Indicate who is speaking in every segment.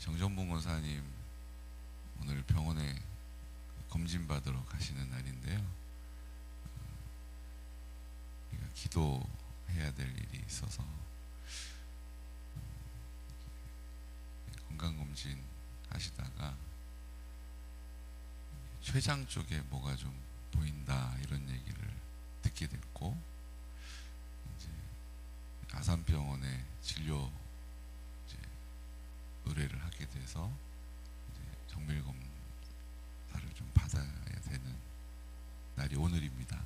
Speaker 1: 정전봉 권사님 오늘 병원에 검진 받으러 가시는 날인데요. 우리가 기도해야 될 일이 있어서 건강검진 하시다가 췌장 쪽에 뭐가 좀 보인다 이런 얘기를 듣게 됐고, 이제 아산병원에 진료 이제 의뢰를 하게 돼서 이제 정밀 검사를 좀 받아야 되는 날이 오늘입니다.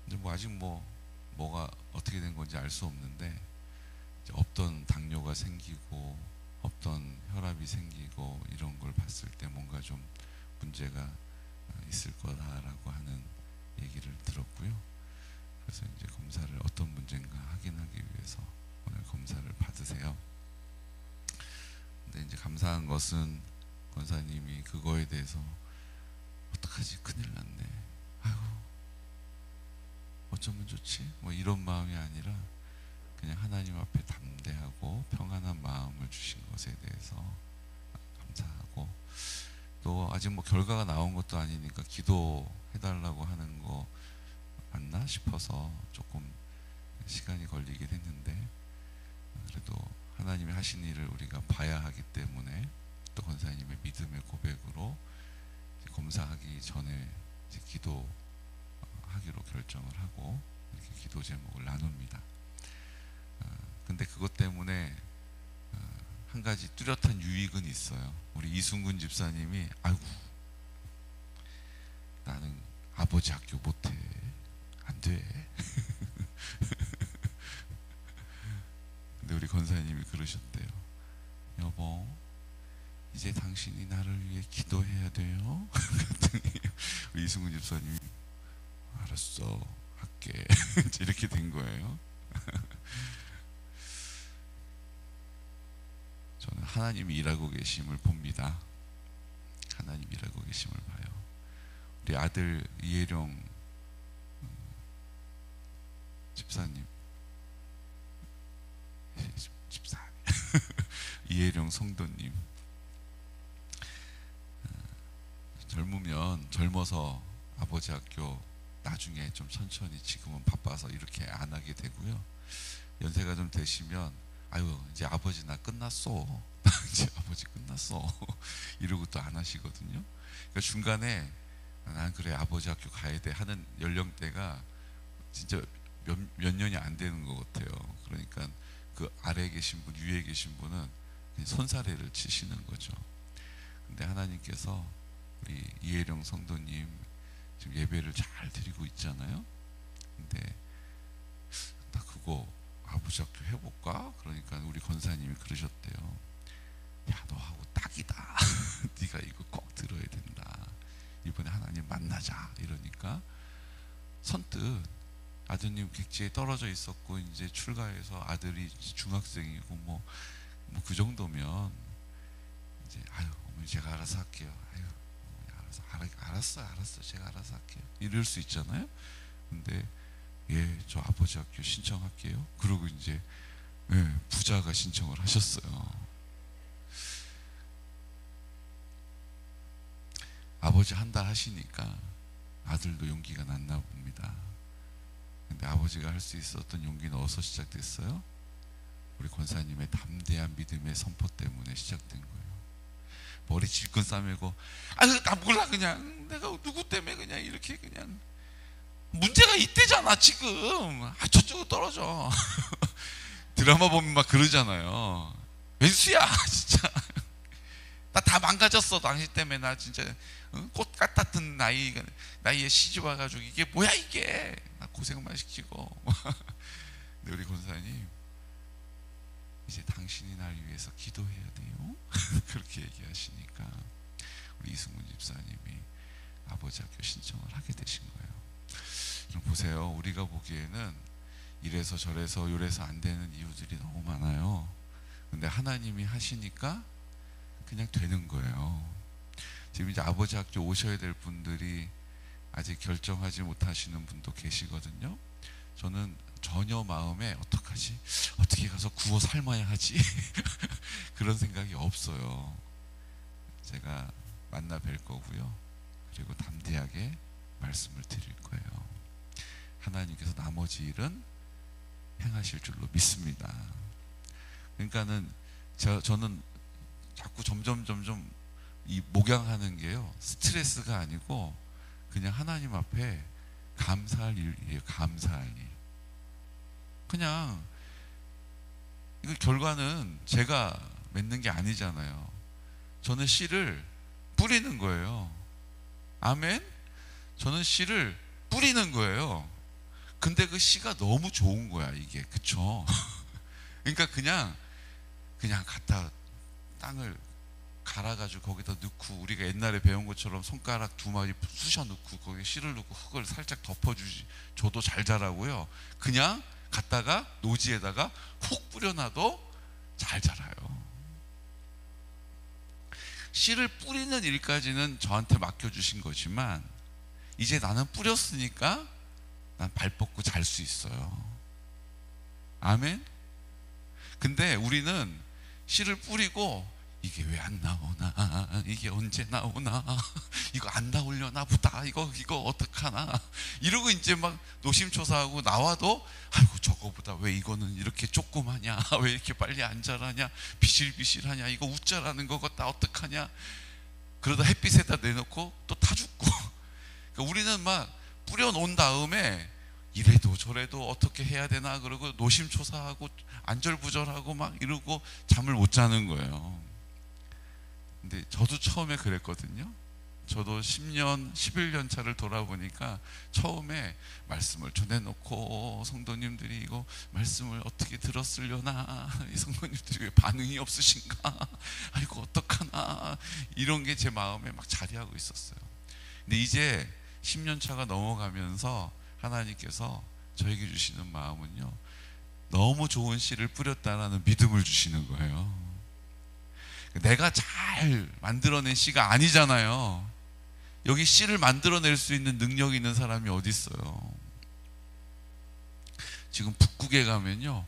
Speaker 1: 이제 뭐 아직 뭐가 어떻게 된 건지 알 수 없는데, 이제 없던 당뇨가 생기고 없던 혈압이 생기고 이런 걸 봤을 때 뭔가 좀 문제가 있을 거다라고 하는 얘기를 들었고요. 그래서 이제 검사를 어떤 문제인가 확인하기 위해서 오늘 검사를 받으세요. 근데 이제 감사한 것은 권사님이 그거에 대해서 어떡하지, 큰일 났네, 아이고 어쩌면 좋지, 뭐 이런 마음이 아니라 그냥 하나님 앞에 담대하고 평안한 마음을 주신 것에 대해서 감사하고, 또 아직 뭐 결과가 나온 것도 아니니까 기도해달라고 하는 거 맞나 싶어서 조금 시간이 걸리긴 했는데, 그래도 하나님이 하신 일을 우리가 봐야 하기 때문에 또 권사님의 믿음의 고백으로 검사하기 전에 이제 기도하기로 결정을 하고 이렇게 기도 제목을 나눕니다. 근데 그것 때문에 한 가지 뚜렷한 유익은 있어요. 우리 이순근 집사님이 아이고 나는 아버지 학교 못해, 안 돼. 근데 우리 권사님이 그러셨대요. 여보, 이제 당신이 나를 위해 기도해야 돼요. 그랬더니 우리 이순근 집사님이 알았어, 할게. 이렇게 된 거예요. 저는 하나님이 일하고 계심을 봅니다. 하나님이 일하고 계심을 봐요. 우리 아들 이혜령 집사님, 이혜령 성도님, 젊어서 아버지 학교 나중에 좀 천천히, 지금은 바빠서 이렇게 안 하게 되고요. 연세가 좀 되시면 아유 이제 아버지 나 끝났어, 이제 아버지 끝났어 이러고 또 안 하시거든요. 그러니까 중간에 난 그래 아버지 학교 가야 돼 하는 연령대가 진짜 몇 년이 안 되는 것 같아요. 그러니까 그 아래에 계신 분, 위에 계신 분은 그냥 손사래를 치시는 거죠. 근데 하나님께서 우리 이혜령 성도님 지금 예배를 잘 드리고 있잖아요. 근데 나 그거 아버지 학교 해볼까? 그러니까 우리 권사님이 그러셨대요. 야, 너하고 딱이다. 네가 이거 꼭 들어야 된다. 이번에 하나님 만나자. 이러니까 선뜻 아드님 객지에 떨어져 있었고 이제 출가해서 아들이 중학생이고 뭐 그 정도면 이제 아유 어머니 제가 알아서 할게요. 아유 어머니 알았어 제가 알아서 할게요. 이럴 수 있잖아요. 근데 예, 저 아버지 학교 신청할게요. 그러고 이제 예, 부자가 신청을 하셨어요. 아버지 한다 하시니까 아들도 용기가 났나 봅니다. 근데 아버지가 할 수 있었던 용기는 어디서 시작됐어요? 우리 권사님의 담대한 믿음의 선포 때문에 시작된 거예요. 머리 질끈 싸매고 아유 나 몰라, 그냥 내가 누구 때문에 그냥 이렇게 그냥 문제가 있대잖아 지금. 아 저쪽으로 떨어져. 드라마 보면 막 그러잖아요. 웬수야 진짜. 나 다 망가졌어 당신 때문에. 나 진짜 꽃 같았던 나이에 시집 와가지고 이게 뭐야 이게. 나 고생만 시키고. 근데 우리 권사님 이제 당신이 날 위해서 기도해야 돼요. 그렇게 얘기하시니까 우리 이승훈 집사님이 아버지 학교 신청을 하게 되신 거예요. 그럼 보세요. 우리가 보기에는 이래서 저래서 요래서 안 되는 이유들이 너무 많아요. 근데 하나님이 하시니까 그냥 되는 거예요. 지금 이제 아버지 학교 오셔야 될 분들이 아직 결정하지 못하시는 분도 계시거든요. 저는 전혀 마음에 어떡하지 하지? 어떻게 가서 구워 삶아야 하지? 그런 생각이 없어요. 제가 만나 뵐 거고요. 그리고 담대하게 말씀을 드릴 거예요. 하나님께서 나머지 일은 행하실 줄로 믿습니다. 그러니까는 저는 자꾸 점점 이 목양하는 게요, 스트레스가 아니고 그냥 하나님 앞에 감사할 일이에요. 감사할 일. 그냥 이거 결과는 제가 맺는 게 아니잖아요. 저는 씨를 뿌리는 거예요. 아멘? 저는 씨를 뿌리는 거예요. 근데 그 씨가 너무 좋은 거야, 이게. 그쵸? 그러니까 그냥 갖다 땅을 갈아가지고 거기다 넣고, 우리가 옛날에 배운 것처럼 손가락 2마디 쑤셔 넣고 거기에 씨를 넣고 흙을 살짝 덮어주지, 저도 잘 자라고요. 그냥 갖다가 노지에다가 훅 뿌려놔도 잘 자라요. 씨를 뿌리는 일까지는 저한테 맡겨주신 거지만, 이제 나는 뿌렸으니까 난 발 뻗고 잘 수 있어요. 아멘? 근데 우리는 씨를 뿌리고 이게 왜 안 나오나, 이게 언제 나오나, 이거 안 나오려나 보다, 이거 어떡하나 이러고 이제 막 노심초사하고, 나와도 아이고 저거보다 왜 이거는 이렇게 조그마냐, 왜 이렇게 빨리 안 자라냐, 비실비실하냐, 이거 웃자라는 거 같다, 어떡하냐. 그러다 햇빛에다 내놓고 또 타 죽고. 그러니까 우리는 막 뿌려놓은 다음에 이래도 저래도 어떻게 해야 되나 그러고 노심초사하고 안절부절하고 막 이러고 잠을 못 자는 거예요. 근데 저도 처음에 그랬거든요. 저도 10년, 11년 차를 돌아보니까 처음에 말씀을 전해놓고 성도님들이 이거 말씀을 어떻게 들었으려나, 이 성도님들이 왜 반응이 없으신가, 아이고 어떡하나, 이런 게 제 마음에 막 자리하고 있었어요. 근데 이제 10년 차가 넘어가면서 하나님께서 저에게 주시는 마음은요, 너무 좋은 씨를 뿌렸다라는 믿음을 주시는 거예요. 내가 잘 만들어낸 씨가 아니잖아요. 여기 씨를 만들어낼 수 있는 능력이 있는 사람이 어디 있어요? 지금 북극에 가면요,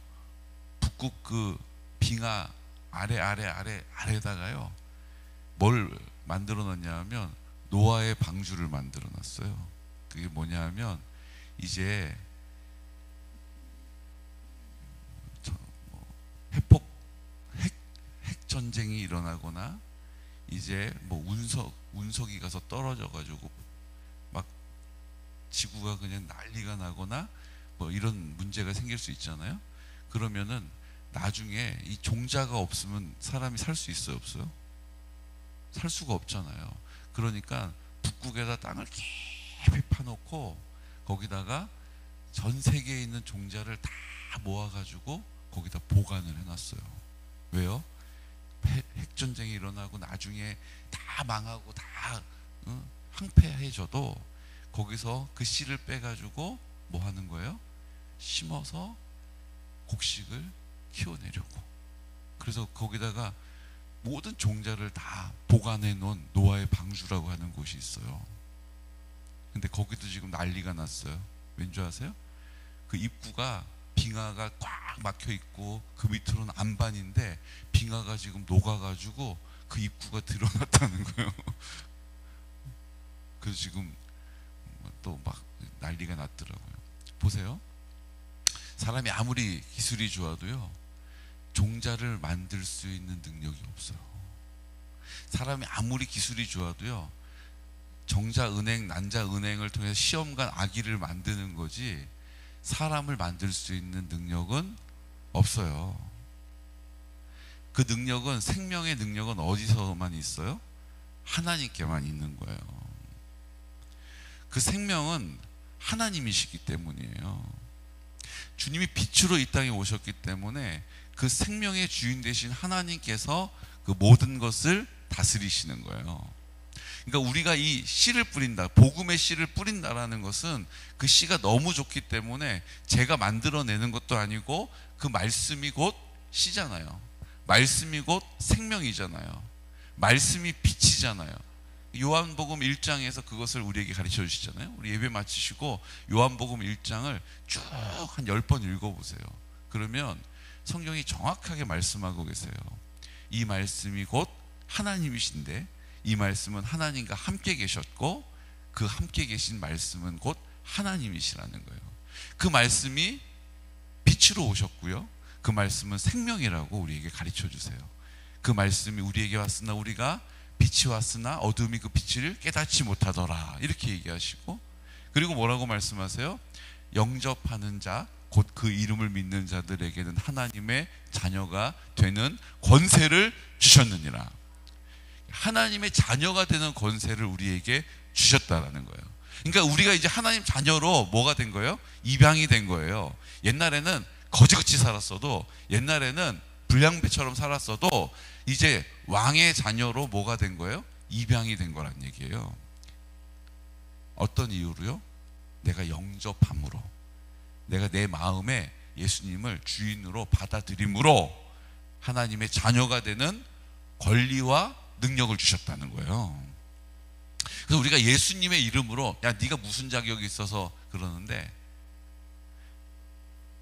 Speaker 1: 북극 그 빙하 아래다가요 뭘 만들어 놨냐 하면 노아의 방주를 만들어 놨어요. 그게 뭐냐 하면, 이제 핵 전쟁이 일어나거나, 이제 뭐 운석이 가서 떨어져 가지고 막 지구가 그냥 난리가 나거나 뭐 이런 문제가 생길 수 있잖아요. 그러면은 나중에 이 종자가 없으면 사람이 살 수 있어요, 없어요? 살 수가 없잖아요. 그러니까 북극에다 땅을 깊이 파놓고 거기다가 전 세계에 있는 종자를 다 모아가지고 거기다 보관을 해놨어요. 왜요? 핵전쟁이 일어나고 나중에 다 망하고 다 황폐해져도 거기서 그 씨를 빼가지고 뭐 하는 거예요? 심어서 곡식을 키워내려고. 그래서 거기다가 모든 종자를 다 보관해 놓은 노아의 방주라고 하는 곳이 있어요. 근데 거기도 지금 난리가 났어요. 왠지 아세요? 그 입구가 빙하가 꽉 막혀 있고 그 밑으로는 안반인데 빙하가 지금 녹아가지고 그 입구가 드러났다는 거예요. 그래서 지금 또 막 난리가 났더라고요. 보세요. 사람이 아무리 기술이 좋아도요, 종자를 만들 수 있는 능력이 없어요. 사람이 아무리 기술이 좋아도요, 정자은행, 난자은행을 통해서 시험관 아기를 만드는 거지 사람을 만들 수 있는 능력은 없어요. 그 능력은, 생명의 능력은 어디서만 있어요? 하나님께만 있는 거예요. 그 생명은 하나님이시기 때문이에요. 주님이 빛으로 이 땅에 오셨기 때문에 그 생명의 주인 되신 하나님께서 그 모든 것을 다스리시는 거예요. 그러니까 우리가 이 씨를 뿌린다, 복음의 씨를 뿌린다라는 것은 그 씨가 너무 좋기 때문에 제가 만들어내는 것도 아니고 그 말씀이 곧 씨잖아요. 말씀이 곧 생명이잖아요. 말씀이 빛이잖아요. 요한복음 1장에서 그것을 우리에게 가르쳐 주시잖아요. 우리 예배 마치시고 요한복음 1장을 쭉 한 10번 읽어보세요. 그러면 성경이 정확하게 말씀하고 계세요. 이 말씀이 곧 하나님이신데 이 말씀은 하나님과 함께 계셨고 그 함께 계신 말씀은 곧 하나님이시라는 거예요. 그 말씀이 빛으로 오셨고요. 그 말씀은 생명이라고 우리에게 가르쳐 주세요. 그 말씀이 우리에게 왔으나 우리가 빛이 왔으나 어둠이 그 빛을 깨닫지 못하더라 이렇게 얘기하시고, 그리고 뭐라고 말씀하세요? 영접하는 자 곧 그 이름을 믿는 자들에게는 하나님의 자녀가 되는 권세를 주셨느니라. 하나님의 자녀가 되는 권세를 우리에게 주셨다라는 거예요. 그러니까 우리가 이제 하나님 자녀로 뭐가 된 거예요? 입양이 된 거예요. 옛날에는 거지같이 살았어도, 옛날에는 불량배처럼 살았어도 이제 왕의 자녀로 뭐가 된 거예요? 입양이 된 거란 얘기예요. 어떤 이유로요? 내가 영접함으로, 내가 내 마음에 예수님을 주인으로 받아들임으로 하나님의 자녀가 되는 권리와 능력을 주셨다는 거예요. 그래서 우리가 예수님의 이름으로, 야 네가 무슨 자격이 있어서 그러는데,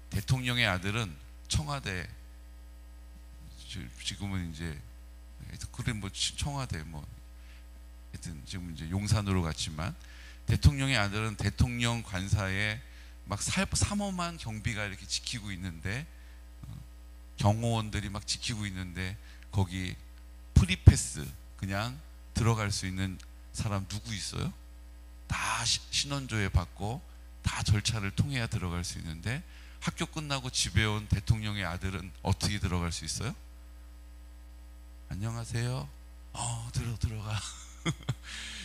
Speaker 1: 대통령의 아들은 청와대, 지금은 이제 그래 뭐 청와대 뭐 하여튼 지금 이제 용산으로 갔지만, 대통령의 아들은 대통령 관사에 막 삼엄한 경비가 이렇게 지키고 있는데, 경호원들이 막 지키고 있는데 거기 프리패스 그냥 들어갈 수 있는 사람 누구 있어요? 다 신원조회 받고 다 절차를 통해야 들어갈 수 있는데, 학교 끝나고 집에 온 대통령의 아들은 어떻게 들어갈 수 있어요? 안녕하세요. 들어가.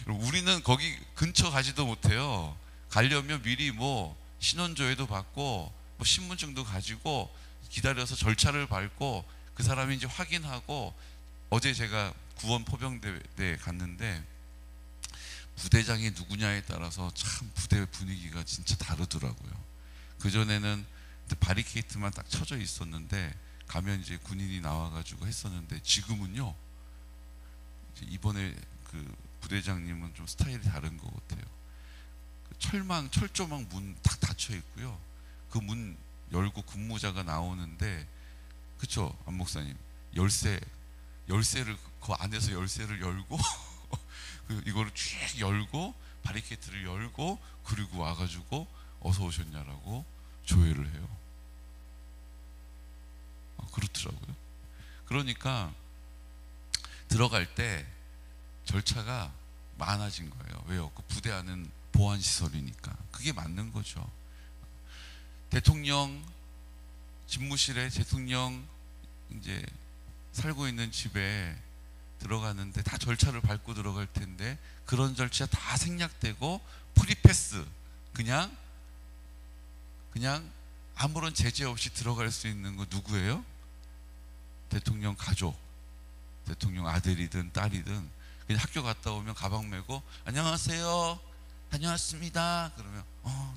Speaker 1: 우리는 거기 근처 가지도 못해요. 가려면 미리 뭐 신원조회도 받고 뭐 신분증도 가지고 기다려서 절차를 밟고 그 사람이 이제 확인하고. 어제 제가 구원 포병대에 갔는데 부대장이 누구냐에 따라서 참 부대 분위기가 진짜 다르더라고요. 그전에는 바리케이트만 딱 쳐져 있었는데 가면 이제 군인이 나와가지고 했었는데, 지금은요, 이번에 그 부대장님은 좀 스타일이 다른 것 같아요. 철조망 문 딱 닫혀 있고요. 그 문 열고 근무자가 나오는데, 그쵸, 안 목사님? 열쇠를 그 안에서 열쇠를 열고 이거를 쭉 열고 바리케이트를 열고 그리고 와가지고 어서 오셨냐라고 조회를 해요. 그렇더라고요. 그러니까 들어갈 때 절차가 많아진 거예요. 왜요? 그 부대 안은 보안 시설이니까. 그게 맞는 거죠. 대통령 집무실에, 대통령 이제 살고 있는 집에 들어가는데 다 절차를 밟고 들어갈 텐데 그런 절차 다 생략되고 프리패스, 그냥 아무런 제재 없이 들어갈 수 있는 거 누구예요? 대통령 가족, 대통령 아들이든 딸이든 그냥 학교 갔다 오면 가방 메고 안녕하세요, 다녀왔습니다. 그러면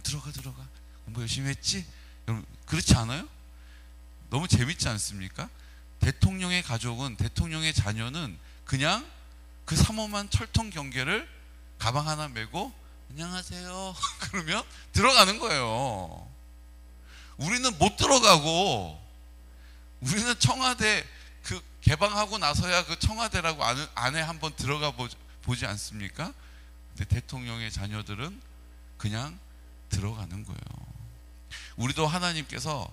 Speaker 1: 들어가 공부 열심히 했지? 여러분 그렇지 않아요? 너무 재밌지 않습니까? 대통령의 가족은, 대통령의 자녀는 그냥 그 삼엄한 철통 경계를 가방 하나 메고 안녕하세요 그러면 들어가는 거예요. 우리는 못 들어가고, 우리는 청와대 그 개방하고 나서야 그 청와대라고 안에 한번 들어가 보지 않습니까? 근데 대통령의 자녀들은 그냥 들어가는 거예요. 우리도 하나님께서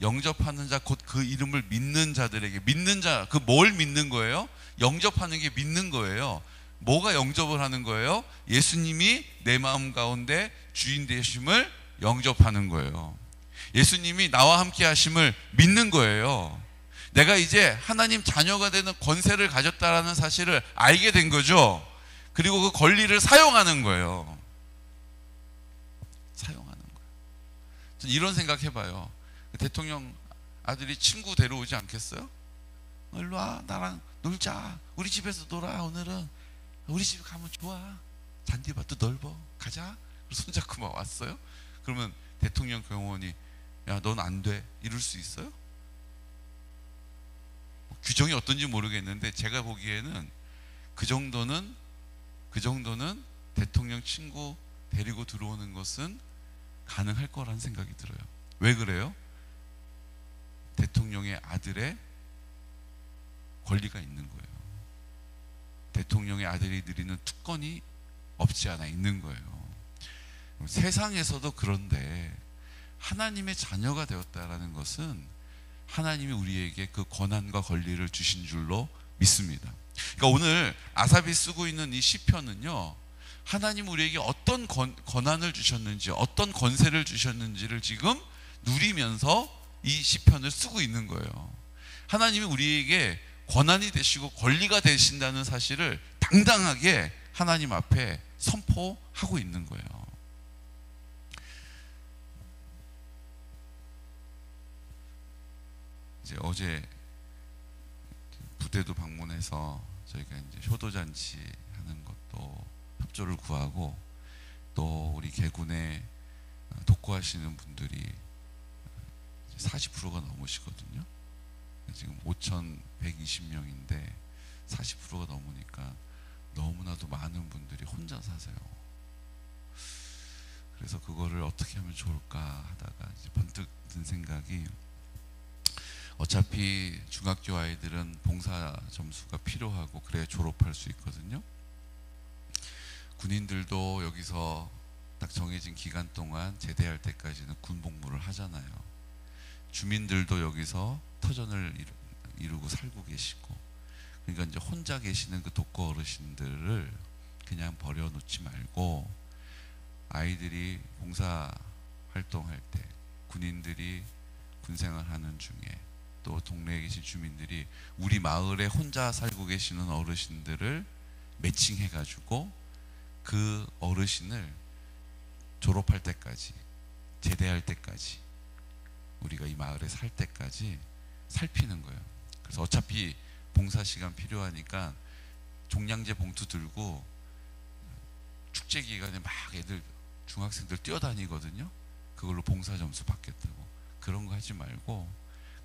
Speaker 1: 영접하는 자 곧 그 이름을 믿는 자들에게, 믿는 자, 그 뭘 믿는 거예요? 영접하는 게 믿는 거예요. 뭐가 영접을 하는 거예요? 예수님이 내 마음 가운데 주인 되심을 영접하는 거예요. 예수님이 나와 함께 하심을 믿는 거예요. 내가 이제 하나님 자녀가 되는 권세를 가졌다라는 사실을 알게 된 거죠. 그리고 그 권리를 사용하는 거예요. 사용하는 거예요. 전 이런 생각 해봐요. 대통령 아들이 친구 데려오지 않겠어요? 일로 와, 나랑 놀자, 우리 집에서 놀아, 오늘은 우리 집 가면 좋아, 잔디밭도 넓어, 가자. 손잡고 막 왔어요? 그러면 대통령 경호원이 야, 넌 안 돼, 이럴 수 있어요? 규정이 어떤지 모르겠는데 제가 보기에는 그 정도는 대통령 친구 데리고 들어오는 것은 가능할 거라는 생각이 들어요. 왜 그래요? 대통령의 아들의 권리가 있는 거예요. 대통령의 아들이 누리는 특권이 없지 않아 있는 거예요. 세상에서도 그런데 하나님의 자녀가 되었다라는 것은 하나님이 우리에게 그 권한과 권리를 주신 줄로 믿습니다. 그러니까 오늘 아삽이 쓰고 있는 이 시편은요, 하나님 우리에게 어떤 권한을 주셨는지, 어떤 권세를 주셨는지를 지금 누리면서 이 시편을 쓰고 있는 거예요. 하나님이 우리에게 권한이 되시고 권리가 되신다는 사실을 당당하게 하나님 앞에 선포하고 있는 거예요. 이제 어제 부대도 방문해서 저희가 이제 효도잔치 하는 것도 협조를 구하고, 또 우리 개군에 독거하시는 분들이 40%가 넘으시거든요. 지금 5,120명인데 40%가 넘으니까 너무나도 많은 분들이 혼자 사세요. 그래서 그거를 어떻게 하면 좋을까 하다가 이제 번뜩 든 생각이, 어차피 중학교 아이들은 봉사 점수가 필요하고 그래야 졸업할 수 있거든요. 군인들도 여기서 딱 정해진 기간 동안 제대할 때까지는 군복무를 하잖아요. 주민들도 여기서 터전을 이루고 살고 계시고, 그러니까 이제 혼자 계시는 그 독거 어르신들을 그냥 버려놓지 말고, 아이들이 봉사 활동할 때, 군인들이 군생활하는 중에, 또 동네에 계신 주민들이 우리 마을에 혼자 살고 계시는 어르신들을 매칭해가지고 그 어르신을 졸업할 때까지, 제대할 때까지, 우리가 이 마을에 살 때까지 살피는 거예요. 그래서 어차피 봉사 시간 필요하니까 종량제 봉투 들고 축제 기간에 막 애들, 중학생들 뛰어다니거든요. 그걸로 봉사 점수 받겠다고. 그런 거 하지 말고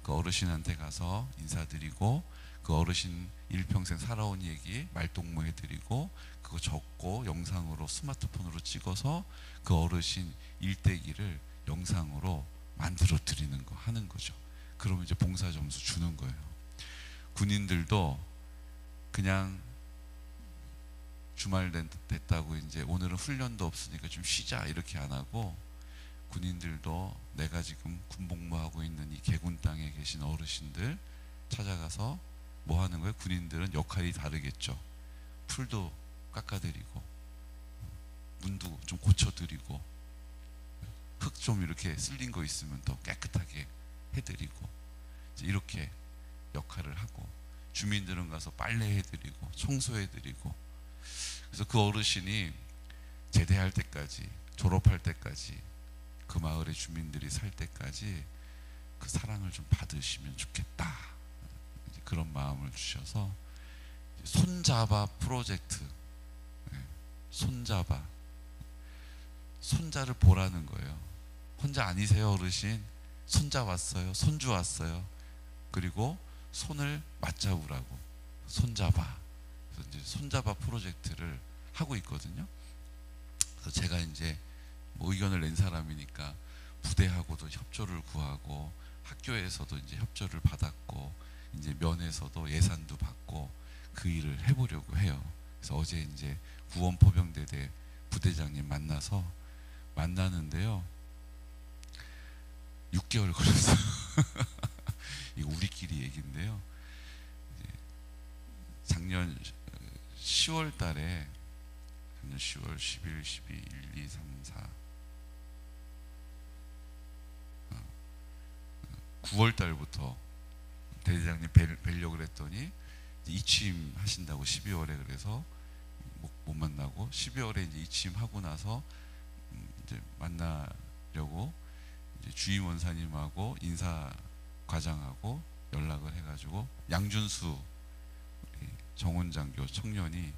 Speaker 1: 그 어르신한테 가서 인사드리고, 그 어르신 일평생 살아온 얘기 말동무 해드리고, 그거 적고 영상으로 스마트폰으로 찍어서 그 어르신 일대기를 영상으로 만들어 드리는 거 하는 거죠. 그러면 이제 봉사 점수 주는 거예요. 군인들도 그냥 주말 됐다고 이제 오늘은 훈련도 없으니까 좀 쉬자 이렇게 안 하고, 군인들도 내가 지금 군복무하고 있는 이 개군 땅에 계신 어르신들 찾아가서 뭐 하는 거예요? 군인들은 역할이 다르겠죠. 풀도 깎아드리고, 문도 좀 고쳐드리고, 흙 좀 이렇게 쓸린 거 있으면 더 깨끗하게 해드리고, 이렇게 역할을 하고, 주민들은 가서 빨래해드리고 청소해드리고, 그래서 그 어르신이 제대할 때까지, 졸업할 때까지, 그 마을의 주민들이 살 때까지 그 사랑을 좀 받으시면 좋겠다, 그런 마음을 주셔서 손잡아 프로젝트, 손잡아, 손자를 보라는 거예요. 혼자 아니세요 어르신? 손자 왔어요, 손주 왔어요. 그리고 손을 맞잡으라고, 손잡아. 그래서 이제 손잡아 프로젝트를 하고 있거든요. 그래서 제가 이제 뭐 의견을 낸 사람이니까 부대하고도 협조를 구하고, 학교에서도 이제 협조를 받았고, 이제 면에서도 예산도 받고 그 일을 해보려고 해요. 그래서 어제 이제 구원포병대대 부대장님 만나는데요, 6개월 걸렸어요. 이거 우리끼리 얘기인데요, 작년 10월 달에, 작년 10월, 11, 12, 1, 2, 3, 4, 9월 달부터 대대장님 뵈려고 그랬더니 이취임 하신다고 12월에, 그래서 못 만나고, 12월에 이제 이취임하고 나서 이제 만나려고 이제 주임 원사님하고 인사과장하고 연락을 해가지고, 양준수 정원장교 청년이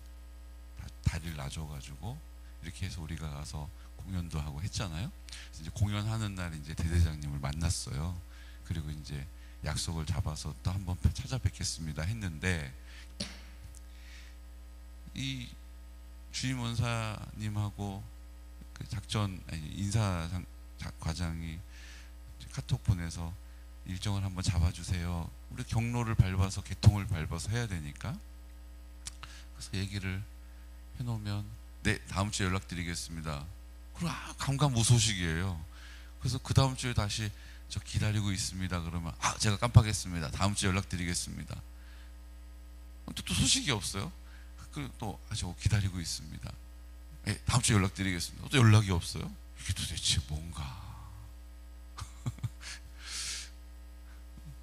Speaker 1: 다리를 놔줘가지고 이렇게 해서 우리가 가서 공연도 하고 했잖아요. 그래서 이제 공연하는 날 이제 대대장님을 만났어요. 그리고 이제 약속을 잡아서 또 한번 찾아뵙겠습니다 했는데, 이 주임 원사님하고 그 인사 과장이 카톡 보내서 일정을 한번 잡아주세요. 우리 경로를 밟아서 개통을 밟아서 해야 되니까. 그래서 얘기를 해놓으면 네, 다음 주에 연락드리겠습니다. 그럼 감감무소식이에요. 그래서 그 다음 주에 다시 저 기다리고 있습니다. 그러면 제가 깜빡했습니다. 다음 주에 연락드리겠습니다. 또 소식이 없어요. 또 저 기다리고 있습니다. 네, 다음 주에 연락드리겠습니다. 또 연락이 없어요. 이게 도대체 뭔가.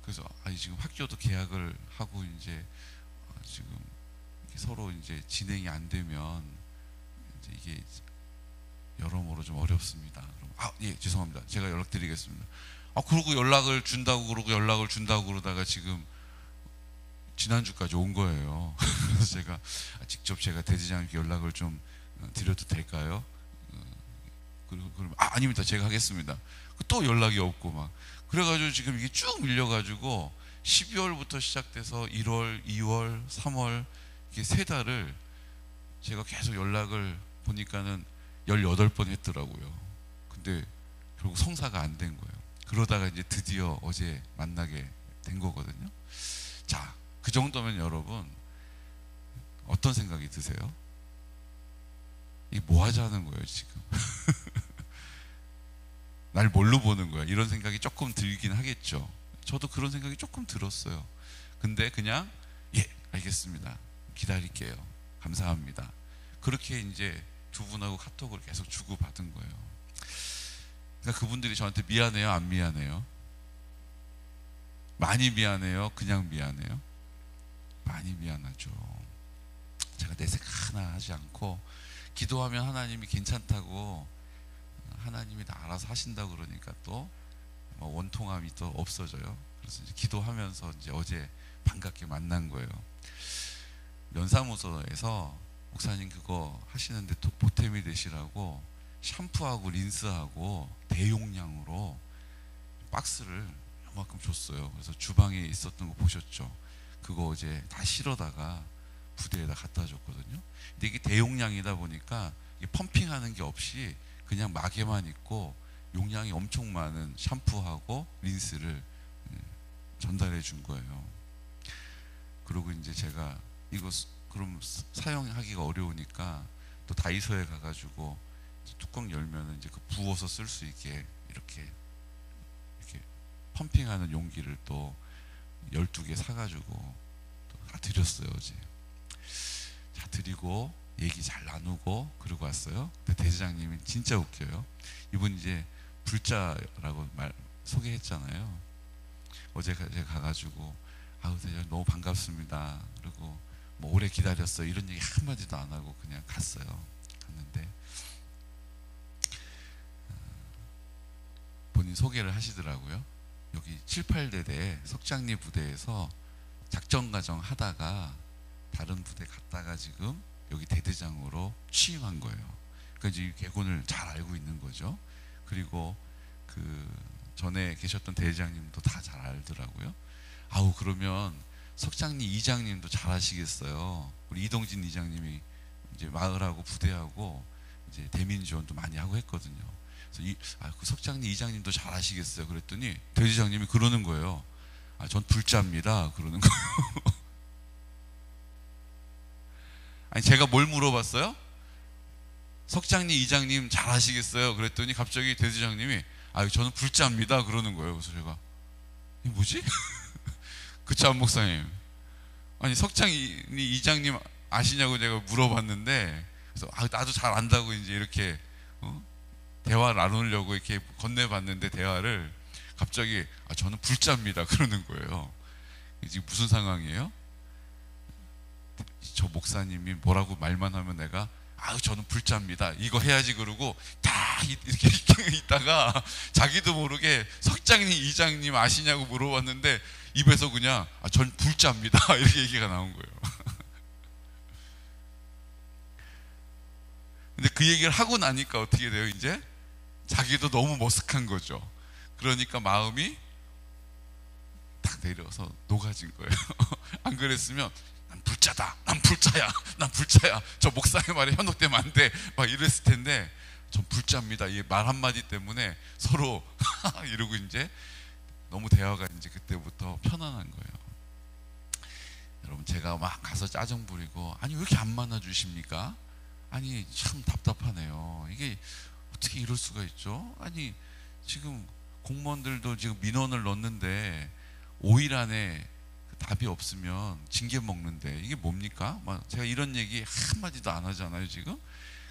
Speaker 1: 그래서 지금 학교도 계약을 하고 이제 지금 서로 이제 진행이 안 되면 이제 이게 여러모로 좀 어렵습니다. 그럼 예, 죄송합니다. 제가 연락드리겠습니다. 그러고 연락을 준다고 그러다가 지금 지난주까지 온 거예요. 그래서 제가 직접 제가 대지장님께 연락을 좀 드려도 될까요? 그러면 아닙니다. 제가 하겠습니다. 또 연락이 없고 막 그래가지고 지금 이게 쭉 밀려가지고 12월부터 시작돼서 1월, 2월, 3월 이렇게 3달을 제가 계속 연락을 보니까는 18번 했더라고요. 근데 결국 성사가 안 된 거예요. 그러다가 이제 드디어 어제 만나게 된 거거든요. 자, 그 정도면 여러분 어떤 생각이 드세요? 이게 뭐 하자는 거예요 지금? 날 뭘로 보는 거야? 이런 생각이 조금 들긴 하겠죠. 저도 그런 생각이 조금 들었어요. 근데 그냥 예, 알겠습니다. 기다릴게요. 감사합니다. 그렇게 이제 두 분하고 카톡을 계속 주고받은 거예요. 그러니까 그분들이 저한테 미안해요? 안 미안해요? 많이 미안해요? 그냥 미안해요? 많이 미안하죠. 제가 내색 하나 하지 않고 기도하면 하나님이 괜찮다고, 하나님이 다 알아서 하신다고 그러니까 또 원통함이 또 없어져요. 그래서 이제 기도하면서 이제 어제 반갑게 만난 거예요. 면사무소에서 목사님 그거 하시는데 또 보탬이 되시라고 샴푸하고 린스하고 대용량으로 박스를 요만큼 줬어요. 그래서 주방에 있었던 거 보셨죠? 그거 어제 다 실어다가 부대에다 갖다 줬거든요. 근데 이게 대용량이다 보니까 이게 펌핑하는 게 없이 그냥 막에만 있고 용량이 엄청 많은 샴푸하고 린스를 전달해 준 거예요. 그리고 이제 제가 이거 그럼 사용하기가 어려우니까 또 다이소에 가가지고 뚜껑 열면은 이제 그 부어서 쓸 수 있게 이렇게 펌핑하는 용기를 또 12개 사가지고 또 다 드렸어요 어제. 자, 드리고 얘기 잘 나누고 그러고 왔어요. 근데 대지장님이 진짜 웃겨요. 이분 이제 불자라고 소개했잖아요. 어제 제가 가가지고 대장님 너무 반갑습니다. 그리고 뭐 오래 기다렸어요. 이런 얘기 한마디도 안 하고 그냥 갔어요. 갔는데 본인 소개를 하시더라고요. 여기 7, 8대대 석장리 부대에서 작전가정 하다가 다른 부대 갔다가 지금 여기 대대장으로 취임한 거예요. 그러니까 이제 이 계군을 잘 알고 있는 거죠. 그리고 그 전에 계셨던 대대장님도 다 잘 알더라고요. 그러면 석장리 이장님도 잘 아시겠어요. 우리 이동진 이장님이 이제 마을하고 부대하고 이제 대민 지원도 많이 하고 했거든요. 그래서 그 석장리 이장님도 잘 아시겠어요. 그랬더니 대지장님이 그러는 거예요. 전 불자입니다. 그러는 거예요. 아니 제가 뭘 물어봤어요? 석장리 이장님 잘 아시겠어요? 그랬더니 갑자기 대지장님이 저는 불자입니다. 그러는 거예요. 그래서 제가 이게 뭐지? 그쵸 안 목사님? 아니 석장리 이장님 아시냐고 제가 물어봤는데 그래서 나도 잘 안다고 이제 이렇게 대화를 나누려고 이렇게 건네봤는데 대화를 갑자기 저는 불자입니다. 그러는 거예요. 지금 무슨 상황이에요? 저 목사님이 뭐라고 말만 하면 내가 저는 불자입니다. 이거 해야지 그러고 딱 이렇게 있다가 자기도 모르게 석장님 이장님 아시냐고 물어봤는데 입에서 그냥 전 불자입니다. 이렇게 얘기가 나온 거예요. 근데 그 얘기를 하고 나니까 어떻게 돼요? 이제 자기도 너무 머쓱한 거죠. 그러니까 마음이 딱 내려서 녹아진 거예요. 안 그랬으면 난 불자다, 난 불자야, 난 불자야, 저 목사의 말에 현혹되면 안 돼 막 이랬을 텐데 전 불자입니다. 이 말 한마디 때문에 서로 이러고 이제 너무 대화가 이제 그때부터 편안한 거예요. 여러분, 제가 막 가서 짜증 부리고, 아니 왜 이렇게 안 만나 주십니까? 아니 참 답답하네요. 이게 어떻게 이럴 수가 있죠? 아니 지금 공무원들도 지금 민원을 넣는데 5일 안에 답이 없으면 징계 먹는데 이게 뭡니까? 막 제가 이런 얘기 한마디도 안 하잖아요 지금.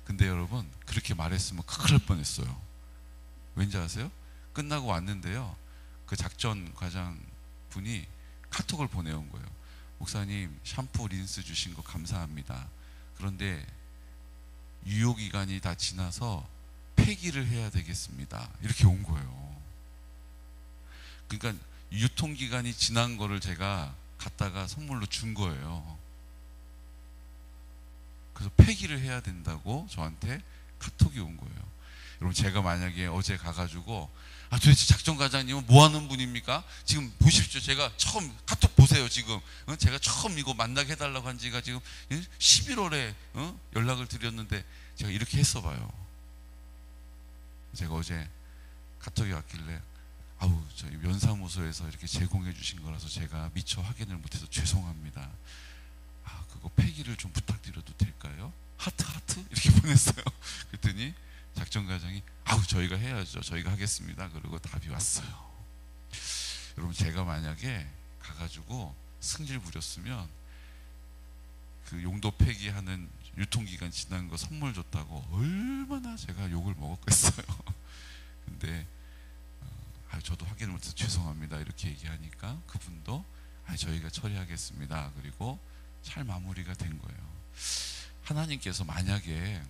Speaker 1: 근데 여러분, 그렇게 말했으면 큰일 날 뻔했어요. 왠지 아세요? 끝나고 왔는데요, 그 작전 과장 분이 카톡을 보내온 거예요. 목사님, 샴푸 린스 주신 거 감사합니다. 그런데 유효기간이 다 지나서 폐기를 해야 되겠습니다. 이렇게 온 거예요. 그러니까 유통기간이 지난 거를 제가 갖다가 선물로 준 거예요. 그래서 폐기를 해야 된다고 저한테 카톡이 온 거예요. 여러분, 제가 만약에 어제 가가지고, 도대체 작전과장님은 뭐 하는 분입니까? 지금 보십시오. 제가 처음, 카톡 보세요 지금. 제가 처음 이거 만나게 해달라고 한 지가 지금 11월에 연락을 드렸는데 제가 이렇게 했어 봐요. 제가 어제 카톡이 왔길래, 저희 면사무소에서 이렇게 제공해 주신 거라서 제가 미처 확인을 못해서 죄송합니다. 그거 폐기를 좀 부탁드려도 될까요? 하트 이렇게 보냈어요. 그랬더니 작전과장이 저희가 해야죠. 저희가 하겠습니다. 그리고 답이 왔어요. 여러분, 제가 만약에 가가지고 승질 부렸으면 그 용도 폐기하는 유통기간 지난 거 선물 줬다고 얼마나 제가 욕을 먹었겠어요. 근데 저도 확인을 못해서 죄송합니다 이렇게 얘기하니까 그분도 저희가 처리하겠습니다. 그리고 잘 마무리가 된 거예요. 하나님께서 만약에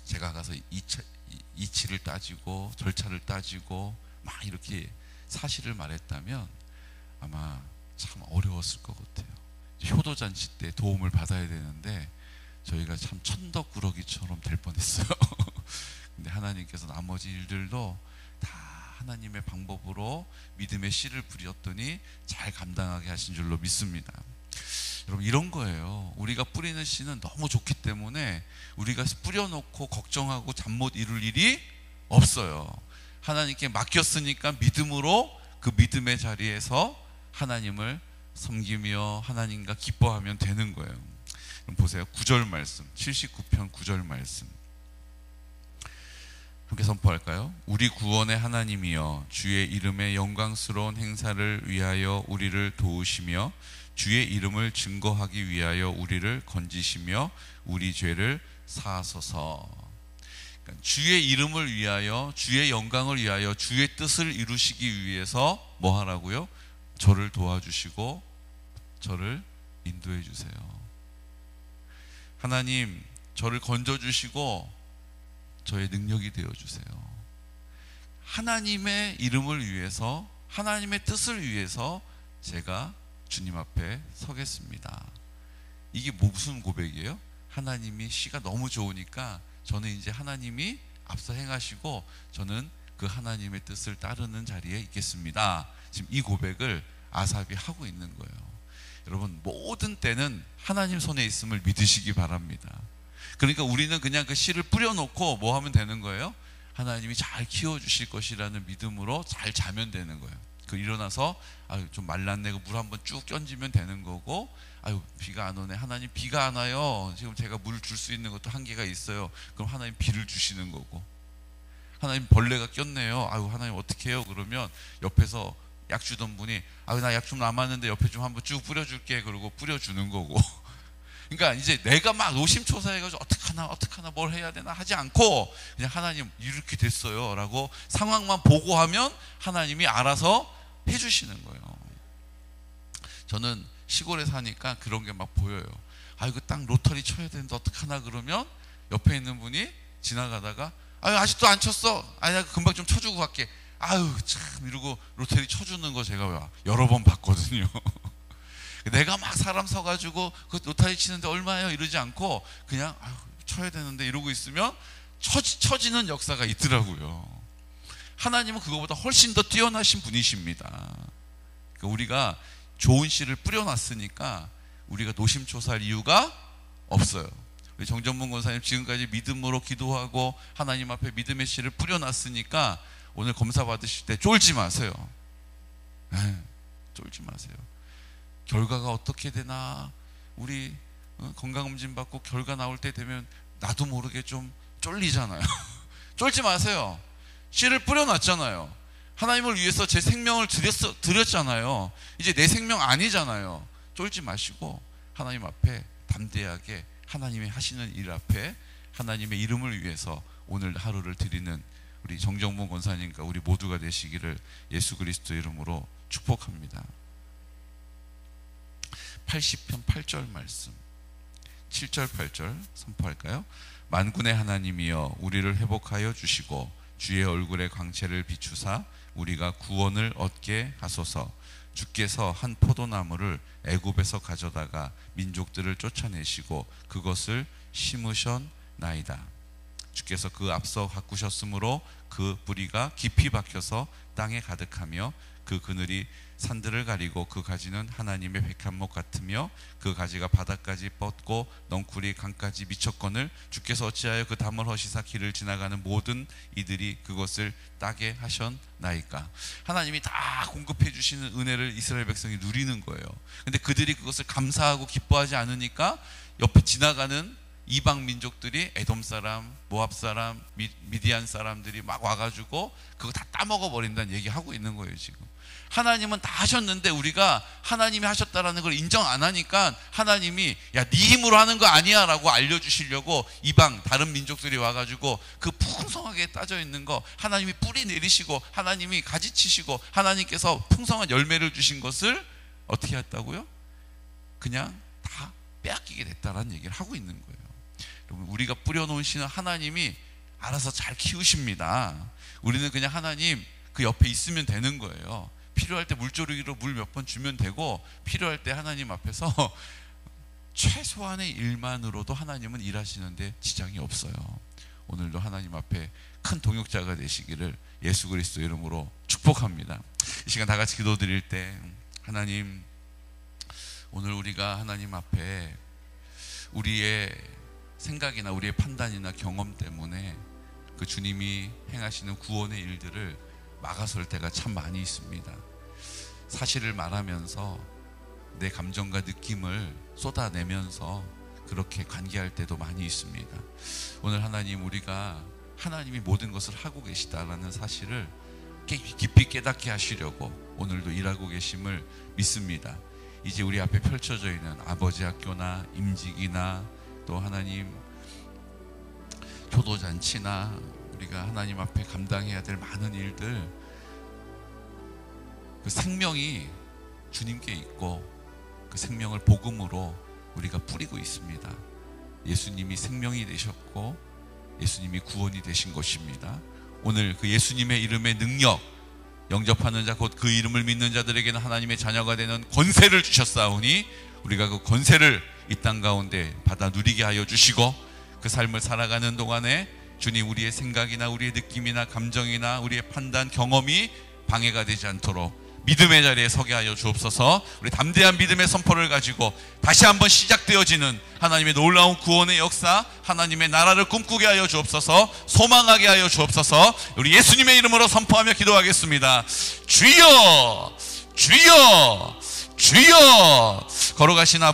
Speaker 1: 제가 가서 이치를 따지고 절차를 따지고 막 이렇게 사실을 말했다면 아마 참 어려웠을 것 같아요. 효도잔치 때 도움을 받아야 되는데 저희가 참 천덕꾸러기처럼 될 뻔했어요. 근데 하나님께서 나머지 일들도 다 하나님의 방법으로 믿음의 씨를 뿌렸더니 잘 감당하게 하신 줄로 믿습니다. 여러분, 이런 거예요. 우리가 뿌리는 씨는 너무 좋기 때문에 우리가 뿌려놓고 걱정하고 잠 못 이룰 일이 없어요. 하나님께 맡겼으니까 믿음으로 그 믿음의 자리에서 하나님을 섬기며 하나님과 기뻐하면 되는 거예요. 그럼 보세요. 9절 말씀, 79편 9절 말씀 함께 선포할까요? 우리 구원의 하나님이여, 주의 이름의 영광스러운 행사를 위하여 우리를 도우시며 주의 이름을 증거하기 위하여 우리를 건지시며 우리 죄를 사하소서. 그러니까 주의 이름을 위하여, 주의 영광을 위하여, 주의 뜻을 이루시기 위해서 뭐 하라고요? 저를 도와주시고 저를 인도해 주세요. 하나님, 저를 건져주시고 저의 능력이 되어주세요. 하나님의 이름을 위해서, 하나님의 뜻을 위해서 제가 주님 앞에 서겠습니다. 이게 무슨 고백이에요? 하나님이 시가 너무 좋으니까 저는 이제 하나님이 앞서 행하시고 저는 그 하나님의 뜻을 따르는 자리에 있겠습니다. 지금 이 고백을 아삽이 하고 있는 거예요. 여러분, 모든 때는 하나님 손에 있음을 믿으시기 바랍니다. 그러니까 우리는 그냥 그 씨를 뿌려놓고 뭐 하면 되는 거예요? 하나님이 잘 키워주실 것이라는 믿음으로 잘 자면 되는 거예요. 그 일어나서 좀 말랐네, 물 한번 쭉 껴주면 되는 거고, 비가 안 오네, 하나님 비가 안 와요, 지금 제가 물 줄 수 있는 것도 한계가 있어요. 그럼 하나님 비를 주시는 거고, 하나님 벌레가 꼈네요, 하나님 어떻게 해요? 그러면 옆에서 약 주던 분이 나 약 좀 남았는데 옆에 좀 한번 쭉 뿌려줄게, 그러고 뿌려주는 거고. 그러니까 이제 내가 막 노심초사해가지고 어떡하나 뭘 해야 되나 하지 않고 그냥 하나님 이렇게 됐어요 라고 상황만 보고하면 하나님이 알아서 해주시는 거예요. 저는 시골에 사니까 그런 게 막 보여요. 이거 딱 로터리 쳐야 되는데 어떡하나 그러면 옆에 있는 분이 지나가다가 아직도 안 쳤어, 나 금방 좀 쳐주고 갈게, 참 이러고 로터리 쳐주는 거 제가 여러 번 봤거든요. 내가 막 사람 서가지고 그 로타리 치는데 얼마예요? 이러지 않고 그냥 쳐야 되는데 이러고 있으면 쳐지는 역사가 있더라고요. 하나님은 그거보다 훨씬 더 뛰어나신 분이십니다. 그러니까 우리가 좋은 씨를 뿌려놨으니까 우리가 노심초사할 이유가 없어요. 우리 정전문 권사님 지금까지 믿음으로 기도하고 하나님 앞에 믿음의 씨를 뿌려놨으니까 오늘 검사 받으실 때 쫄지 마세요. 쫄지 마세요. 결과가 어떻게 되나, 우리 건강검진 받고 결과 나올 때 되면 나도 모르게 좀 쫄리잖아요. 쫄지 마세요. 씨를 뿌려놨잖아요. 하나님을 위해서 제 생명을 드렸잖아요. 이제 내 생명 아니잖아요. 쫄지 마시고 하나님 앞에 담대하게 하나님이 하시는 일 앞에 하나님의 이름을 위해서 오늘 하루를 드리는 우리 정정봉 권사님과 우리 모두가 되시기를 예수 그리스도 이름으로 축복합니다. 80편 8절 말씀, 7절 8절 선포할까요? 만군의 하나님이여 우리를 회복하여 주시고 주의 얼굴의 광채를 비추사 우리가 구원을 얻게 하소서. 주께서 한 포도나무를 애굽에서 가져다가 민족들을 쫓아내시고 그것을 심으셨나이다. 주께서 그 앞서 가꾸셨으므로 그 뿌리가 깊이 박혀서 땅에 가득하며 그 그늘이 산들을 가리고 그 가지는 하나님의 백합목 같으며 그 가지가 바닥까지 뻗고 넝쿨이 강까지 미쳤거늘 주께서 어찌하여 그 담을 허시사 길을 지나가는 모든 이들이 그것을 따게 하셨나이까. 하나님이 다 공급해 주시는 은혜를 이스라엘 백성이 누리는 거예요. 근데 그들이 그것을 감사하고 기뻐하지 않으니까 옆에 지나가는 이방 민족들이 에돔 사람, 모압 사람, 미디안 사람들이 막 와가지고 그거 다 따먹어 버린다는 얘기하고 있는 거예요. 지금 하나님은 다 하셨는데 우리가 하나님이 하셨다라는 걸 인정 안 하니까 하나님이 야, 네 힘으로 하는 거 아니야 라고 알려주시려고 이방 다른 민족들이 와가지고 그 풍성하게 따져 있는 거 하나님이 뿌리 내리시고 하나님이 가지치시고 하나님께서 풍성한 열매를 주신 것을 어떻게 했다고요? 그냥 다 빼앗기게 됐다라는 얘기를 하고 있는 거예요. 여러분, 우리가 뿌려놓으시는 하나님이 알아서 잘 키우십니다. 우리는 그냥 하나님 그 옆에 있으면 되는 거예요. 필요할 때 물조르기로 물 몇 번 주면 되고, 필요할 때 하나님 앞에서 최소한의 일만으로도 하나님은 일하시는데 지장이 없어요. 오늘도 하나님 앞에 큰 동역자가 되시기를 예수 그리스도 이름으로 축복합니다. 이 시간 다 같이 기도드릴 때, 하나님, 오늘 우리가 하나님 앞에 우리의 생각이나 우리의 판단이나 경험 때문에 그 주님이 행하시는 구원의 일들을 막아설 때가 참 많이 있습니다. 사실을 말하면서 내 감정과 느낌을 쏟아내면서 그렇게 관계할 때도 많이 있습니다. 오늘 하나님, 우리가 하나님이 모든 것을 하고 계시다라는 사실을 깊이 깨닫게 하시려고 오늘도 일하고 계심을 믿습니다. 이제 우리 앞에 펼쳐져 있는 아버지 학교나 임직이나 또 하나님 효도잔치나 우리가 하나님 앞에 감당해야 될 많은 일들, 그 생명이 주님께 있고 그 생명을 복음으로 우리가 뿌리고 있습니다. 예수님이 생명이 되셨고 예수님이 구원이 되신 것입니다. 오늘 그 예수님의 이름의 능력, 영접하는 자 곧 그 이름을 믿는 자들에게는 하나님의 자녀가 되는 권세를 주셨사오니 우리가 그 권세를 이 땅 가운데 받아 누리게 하여 주시고, 그 삶을 살아가는 동안에 주님, 우리의 생각이나 우리의 느낌이나 감정이나 우리의 판단, 경험이 방해가 되지 않도록 믿음의 자리에 서게 하여 주옵소서. 우리 담대한 믿음의 선포를 가지고 다시 한번 시작되어지는 하나님의 놀라운 구원의 역사, 하나님의 나라를 꿈꾸게 하여 주옵소서. 소망하게 하여 주옵소서. 우리 예수님의 이름으로 선포하며 기도하겠습니다. 주여, 주여, 주여. 걸어가신 아버지